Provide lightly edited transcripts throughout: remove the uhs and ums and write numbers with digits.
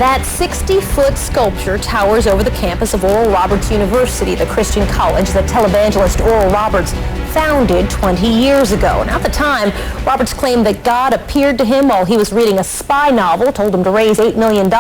That 60-foot sculpture towers over the campus of Oral Roberts University, the Christian college that televangelist Oral Roberts founded 20 years ago. Now, at the time, Roberts claimed that God appeared to him while he was reading a spy novel, told him to raise $8 million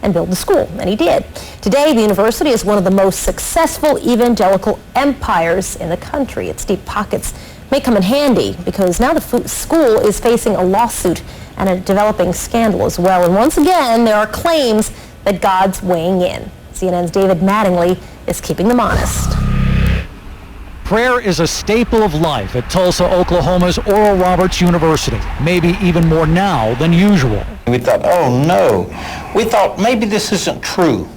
and build the school, and he did. Today, the university is one of the most successful evangelical empires in the country. Its deep pockets may come in handy because now the school is facing a lawsuit and a developing scandal as well. And once again, there are claims that God's weighing in. CNN's David Mattingly is keeping them honest. Prayer is a staple of life at Tulsa, Oklahoma's Oral Roberts University, maybe even more now than usual. We thought, oh no, we thought maybe this isn't true.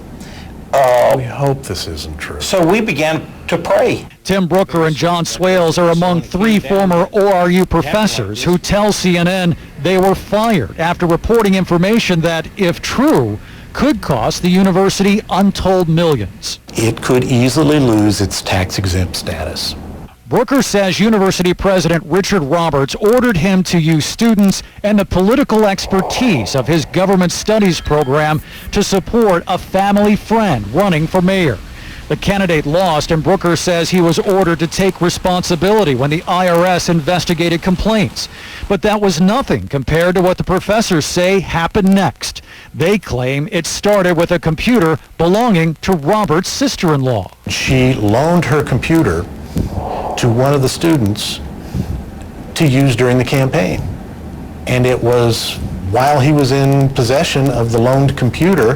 We hope this isn't true. So we began to pray. Tim Brooker and John Swales are among 3 former ORU professors who tell CNN they were fired after reporting information that, if true, could cost the university untold millions. It could easily lose its tax-exempt status. Brooker says University President Richard Roberts ordered him to use students and the political expertise of his government studies program to support a family friend running for mayor. The candidate lost, and Brooker says he was ordered to take responsibility when the IRS investigated complaints. But that was nothing compared to what the professors say happened next. They claim it started with a computer belonging to Roberts' sister-in-law. She loaned her computer to one of the students to use during the campaign. And it was while he was in possession of the loaned computer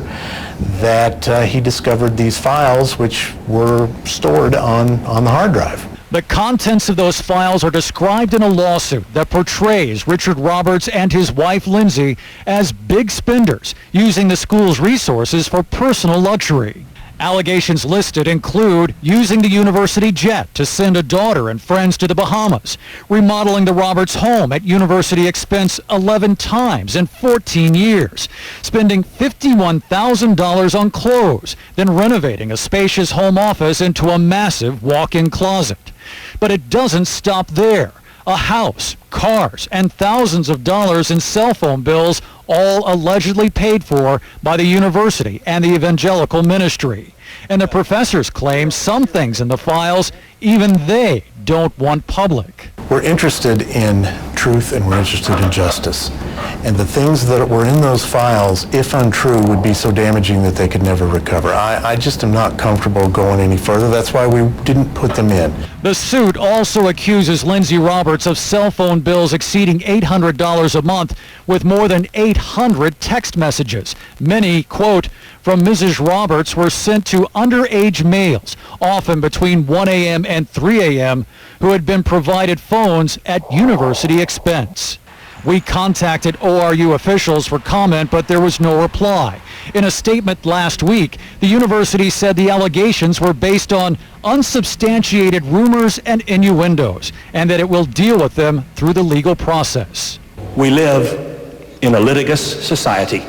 that he discovered these files, which were stored on the hard drive. The contents of those files are described in a lawsuit that portrays Richard Roberts and his wife Lindsay as big spenders, using the school's resources for personal luxury. Allegations listed include using the university jet to send a daughter and friends to the Bahamas, remodeling the Roberts home at university expense 11 times in 14 years, spending $51,000 on clothes, then renovating a spacious home office into a massive walk-in closet. But it doesn't stop there. A house, cars, and thousands of dollars in cell phone bills, all allegedly paid for by the university and the evangelical ministry. And the professors claim some things in the files even they don't want public. We're interested in truth and we're interested in justice. And the things that were in those files, if untrue, would be so damaging that they could never recover. I just am not comfortable going any further. That's why we didn't put them in. The suit also accuses Lindsay Roberts of cell phone bills exceeding $800 a month, with more than 800 text messages. Many, quote, from Mrs. Roberts were sent to underage males, often between 1 a.m. and 3 a.m., who had been provided phones at university expense. We contacted ORU officials for comment, but there was no reply. In a statement last week, the university said the allegations were based on unsubstantiated rumors and innuendos, and that it will deal with them through the legal process. We live in a litigious society.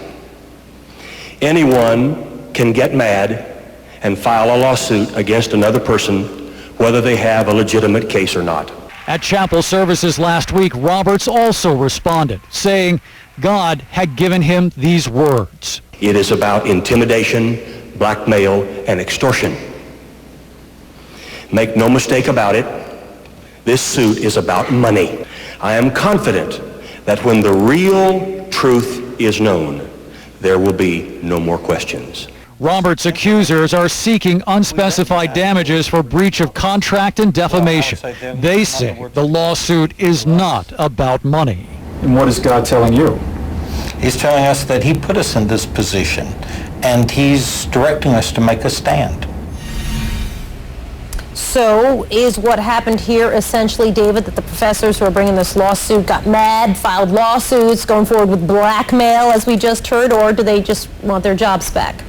Anyone can get mad and file a lawsuit against another person, whether they have a legitimate case or not. At chapel services last week, Roberts also responded, saying God had given him these words. It is about intimidation, blackmail, and extortion. Make no mistake about it, this suit is about money. I am confident that when the real truth is known, there will be no more questions. Roberts' accusers are seeking unspecified damages for breach of contract and defamation. They say the lawsuit is not about money. And what is God telling you? He's telling us that he put us in this position, and he's directing us to make a stand. So is what happened here essentially, David, that the professors who are bringing this lawsuit got mad, filed lawsuits, going forward with blackmail, as we just heard, or do they just want their jobs back?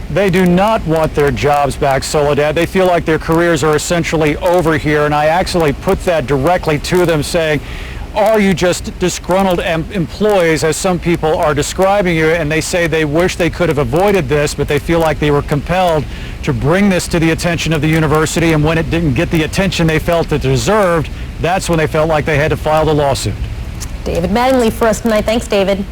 They do not want their jobs back, Soledad. They feel like their careers are essentially over here, and I actually put that directly to them, saying, are you just disgruntled employees, as some people are describing you? And they say they wish they could have avoided this, but they feel like they were compelled to bring this to the attention of the university, and when it didn't get the attention they felt it deserved, that's when they felt like they had to file the lawsuit. David Mattingly for us tonight. Thanks, David.